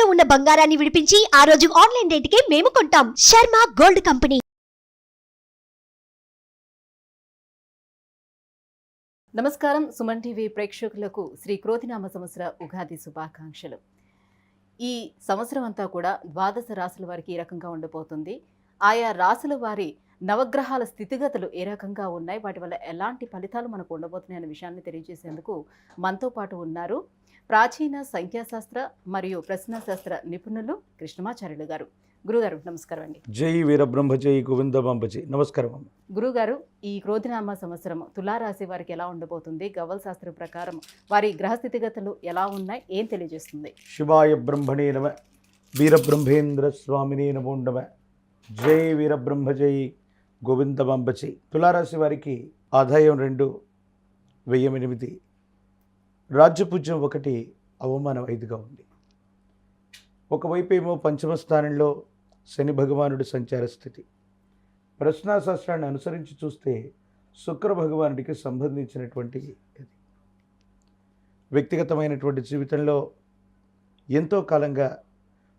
తాకట్టులో ఉన్న బంగారాన్ని విడిపించి ఆ రోజు ఆన్లైన్ రేటుకే మేము కొంటాం. Sharma gold company. నమస్కారం. సుమన్ టీవీ ప్రేక్షకులకు శ్రీ క్రోధినామ సంవత్సర ఉగాది శుభాకాంక్షలు. ఈ సంవత్సరం అంతా కూడా ద్వాదశ రాశుల వారికి ఏ రకంగా ఉండబోతుంది, ఆయా రాశుల వారి నవగ్రహాల స్థితిగతులు ఏ రకంగా ఉన్నాయి, వాటి వల్ల ఎలాంటి ఫలితాలు మనకు ఉండబోతున్నాయి అనే విషయాన్ని తెలియజేసేందుకు మనతో పాటు ఉన్నారు ప్రాచీన సంఖ్యాశాస్త్ర మరియు ప్రశ్నశాస్త్ర నిపుణులు కృష్ణమాచార్యులు గారు. గురుగారు నమస్కారం అండి. జై వీరబ్రహ్మ జై గోవిందబాంబజీ. నమస్కారం. గురుగారు, ఈ క్రోధినామ సంవత్సరం తులారాశి వారికి ఎలా ఉండబోతుంది, గవ్వల శాస్త్రం ప్రకారం వారి గ్రహ స్థితిగతులు ఎలా ఉన్నాయి, ఏం తెలియజేస్తుంది? శివాయ బ్రహ్మణే నమ, వీరబ్రహ్మేంద్ర స్వామినే నమో నమ. జై వీరబ్రహ్మ జై గోవిందబాంబజీ. తులారాశి వారికి ఆదాయం 2, వ్యయం 8, రాజ్యపూజ్యం 1, అవమానం 5గా ఉంది. ఒకవైపు ఏమో పంచమ స్థానంలో శని భగవానుడి సంచార స్థితి. ప్రశ్నాశాస్త్రాన్ని అనుసరించి చూస్తే శుక్ర భగవానుడికి సంబంధించినటువంటి ఇది. వ్యక్తిగతమైనటువంటి జీవితంలో ఎంతో కాలంగా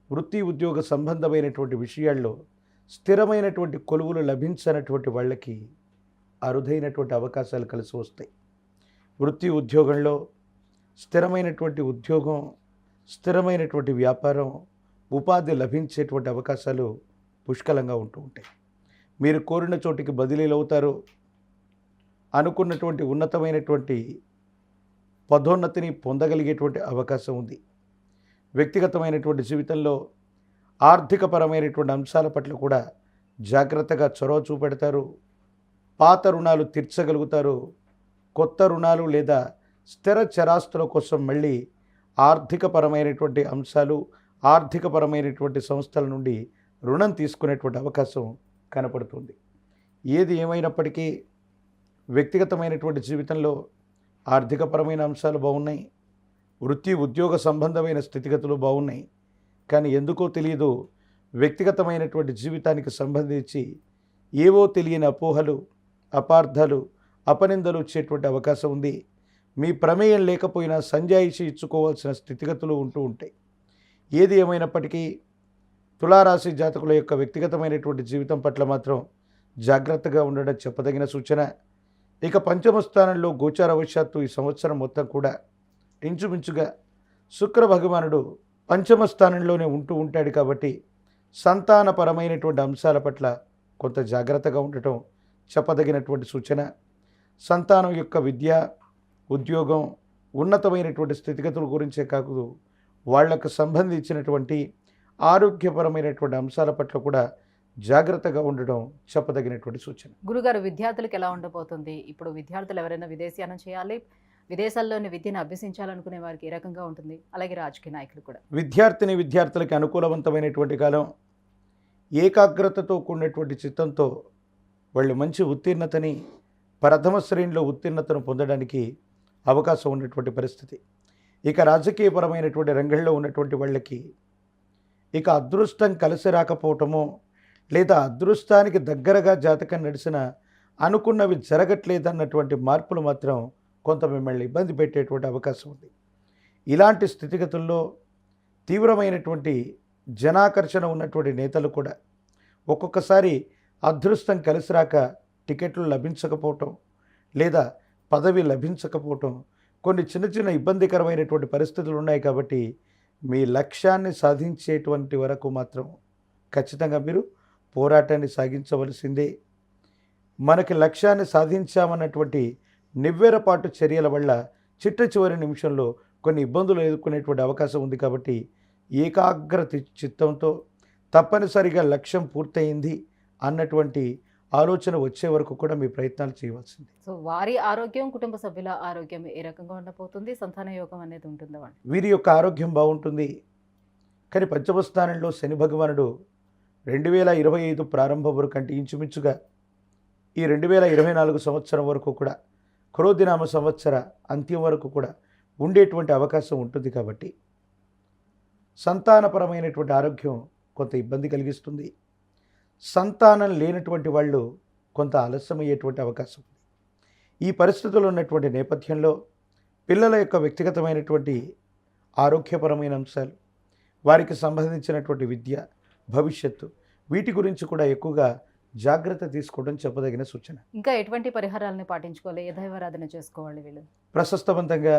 వృత్తి ఉద్యోగ సంబంధమైనటువంటి విషయాల్లో స్థిరమైనటువంటి కొలువులు లభించనటువంటి వాళ్ళకి అరుదైనటువంటి అవకాశాలు కలిసి వస్తాయి. వృత్తి ఉద్యోగంలో స్థిరమైనటువంటి ఉద్యోగం, స్థిరమైనటువంటి వ్యాపారం, ఉపాధి లభించేటువంటి అవకాశాలు పుష్కలంగా ఉంటూ ఉంటాయి. మీరు కోరిన చోటికి బదిలీలు అవుతారు. అనుకున్నటువంటి ఉన్నతమైనటువంటి పదోన్నతిని పొందగలిగేటువంటి అవకాశం ఉంది. వ్యక్తిగతమైనటువంటి జీవితంలో ఆర్థికపరమైనటువంటి అంశాల పట్ల కూడా జాగ్రత్తగా చొరవ చూపెడతారు. పాత రుణాలు తీర్చగలుగుతారు. కొత్త రుణాలు లేదా స్థిర చరాస్తుల కోసం మళ్ళీ ఆర్థికపరమైనటువంటి అంశాలు, ఆర్థికపరమైనటువంటి సంస్థల నుండి రుణం తీసుకునేటువంటి అవకాశం కనపడుతుంది. ఏది ఏమైనప్పటికీ వ్యక్తిగతమైనటువంటి జీవితంలో ఆర్థికపరమైన అంశాలు బాగున్నాయి. వృత్తి ఉద్యోగ సంబంధమైన స్థితిగతులు బాగున్నాయి. కానీ ఎందుకో తెలియదు, వ్యక్తిగతమైనటువంటి జీవితానికి సంబంధించి ఏవో తెలియని అపోహలు, అపార్థాలు, అపనిందలు వచ్చేటువంటి అవకాశం ఉంది. మీ ప్రమేయం లేకపోయినా సంజాయిషి ఇచ్చుకోవాల్సిన స్థితిగతులు ఉంటూ ఉంటాయి. ఏది ఏమైనప్పటికీ తులారాశి జాతకుల యొక్క వ్యక్తిగతమైనటువంటి జీవితం పట్ల మాత్రం జాగ్రత్తగా ఉండడం చెప్పదగిన సూచన. ఇక పంచమ స్థానంలో గోచారవశాత్తు ఈ సంవత్సరం మొత్తం కూడా ఇంచుమించుగా శుక్ర భగవానుడు పంచమ స్థానంలోనే ఉంటూ ఉంటాడు. కాబట్టి సంతానపరమైనటువంటి అంశాల పట్ల కొంత జాగ్రత్తగా ఉండటం చెప్పదగినటువంటి సూచన. సంతానం యొక్క విద్య, ఉద్యోగం, ఉన్నతమైనటువంటి స్థితిగతుల గురించే కాదు, వాళ్లకు సంబంధించినటువంటి ఆరోగ్యపరమైనటువంటి అంశాల పట్ల కూడా జాగ్రత్తగా ఉండడం చెప్పదగినటువంటి సూచన. గురుగారు, విద్యార్థులకు ఎలా ఉండబోతుంది? ఇప్పుడు విద్యార్థులు ఎవరైనా విదేశీయానం చేయాలి, విదేశాల్లోని విద్యను అభ్యసించాలనుకునే వారికి ఏ రకంగా ఉంటుంది? అలాగే రాజకీయ నాయకులు కూడా. విద్యార్థులకి అనుకూలవంతమైనటువంటి కాలం. ఏకాగ్రతతో కూడినటువంటి చిత్తంతో వాళ్ళు మంచి ఉత్తీర్ణతని, ప్రథమ శ్రేణిలో ఉత్తీర్ణతను పొందడానికి అవకాశం ఉన్నటువంటి పరిస్థితి. ఇక రాజకీయపరమైనటువంటి రంగంలో ఉన్నటువంటి వాళ్ళకి ఇక అదృష్టం కలిసి రాకపోవటమో లేదా అదృష్టానికి దగ్గరగా జాతకం నడిచిన అనుకున్నవి జరగట్లేదన్నటువంటి మార్పులు మాత్రం కొంత మిమ్మల్ని ఇబ్బంది పెట్టేటువంటి అవకాశం ఉంది. ఇలాంటి స్థితిగతుల్లో తీవ్రమైనటువంటి జనాకర్షణ ఉన్నటువంటి నేతలు కూడా ఒక్కొక్కసారి అదృష్టం కలిసి రాక టికెట్లు లభించకపోవటం లేదా పదవి లభించకపోవటం, కొన్ని చిన్న చిన్న ఇబ్బందికరమైనటువంటి పరిస్థితులు ఉన్నాయి. కాబట్టి మీ లక్ష్యాన్ని సాధించేటువంటి వరకు మాత్రం ఖచ్చితంగా మీరు పోరాటాన్ని సాగించవలసిందే. మనకి లక్ష్యాన్ని సాధించామన్నటువంటి నివ్వెరపాటు చర్యల వల్ల చిట్ట చివరి నిమిషంలో కొన్ని ఇబ్బందులు ఎదుర్కొనేటువంటి అవకాశం ఉంది. కాబట్టి ఏకాగ్రత చిత్తంతో తప్పనిసరిగా లక్ష్యం పూర్తయింది అన్నటువంటి ఆలోచన వచ్చే వరకు కూడా మీ ప్రయత్నాలు చేయవలసింది. సో వారి ఆరోగ్యం, కుటుంబ సభ్యుల ఆరోగ్యం ఏ రకంగా ఉండబోతుంది? సంతాన యోగం అనేది ఉంటుందా? వీరి యొక్క ఆరోగ్యం బాగుంటుంది. కానీ పంచమ స్థానంలో శని భగవానుడు 2025 ప్రారంభం వరకు అంటే ఇంచుమించుగా ఈ 2024 సంవత్సరం వరకు కూడా క్రోధినామ సంవత్సర అంత్యం వరకు కూడా ఉండేటువంటి అవకాశం ఉంటుంది. కాబట్టి సంతానపరమైనటువంటి ఆరోగ్యం కొంత ఇబ్బంది కలిగిస్తుంది. సంతానం లేనటువంటి వాళ్ళు కొంత ఆలస్యమయ్యేటువంటి అవకాశం ఉంది. ఈ పరిస్థితుల్లో ఉన్నటువంటి నేపథ్యంలో పిల్లల యొక్క వ్యక్తిగతమైనటువంటి ఆరోగ్యపరమైన అంశాలు, వారికి సంబంధించినటువంటి విద్య, భవిష్యత్తు వీటి గురించి కూడా ఎక్కువగా జాగ్రత్త తీసుకోవడం చెప్పదగిన సూచన. ఇంకా ఎటువంటి పరిహారాలను పాటించుకోవాలి, ఏ దైవారాధన చేసుకోవాలి వీళ్ళు? ప్రశస్తవంతంగా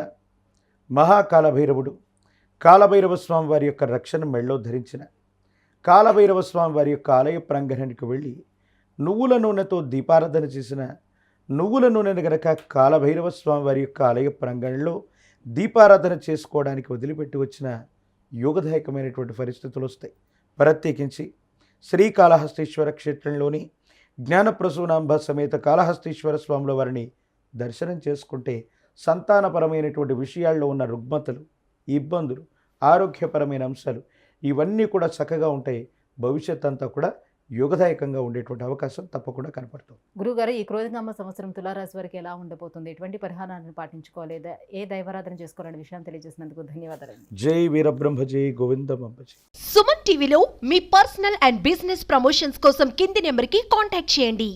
మహాకాలభైరవుడు, కాలభైరవ స్వామి వారి యొక్క రక్షణ మెళ్ళో ధరించిన కాలభైరవ స్వామి వారి యొక్క ఆలయ ప్రాంగణానికి వెళ్ళి నువ్వుల నూనెతో దీపారాధన చేసిన నువ్వుల నూనెను గనక కాలభైరవ స్వామి వారి యొక్క ఆలయ ప్రాంగణంలో దీపారాధన చేసుకోవడానికి వదిలిపెట్టి వచ్చిన యోగదాయకమైనటువంటి పరిస్థితులు వస్తాయి. ప్రత్యేకించి శ్రీకాళహస్తీశ్వర క్షేత్రంలోని జ్ఞానప్రసూనాంబ సమేత కాళహస్తీశ్వర స్వాముల వారిని దర్శనం చేసుకుంటే సంతానపరమైనటువంటి విషయాల్లో ఉన్న రుగ్మతలు, ఇబ్బందులు, ఆరోగ్యపరమైన అంశాలు ఇవన్నీ కూడా చక్కగా ఉంటాయి. భవిష్యత్ అంతా కూడా యోగదాయకంగా ఉండేటువంటి అవకాశం తప్పకుండా కనపడుతుంది. గురుగారు, ఈ క్రోధినామ సంవత్సరం తులారాశి వారికి ఎలా ఉండబోతుంది? ఎటువంటి పరిహారాలను పాటించుకోవాలి, ఏ దైవారాధన చేసుకోవాలనే విషయాన్ని తెలియజేసినందుకు ధన్యవాదాలు. జై వీరబ్రహ్మ జై గోవిందమ్మ జై. సుమన్ టీవీలో మీ పర్సనల్ అండ్ బిజినెస్ ప్రమోషన్స్ కోసం కింది నెంబర్కి కాంటాక్ట్ చేయండి.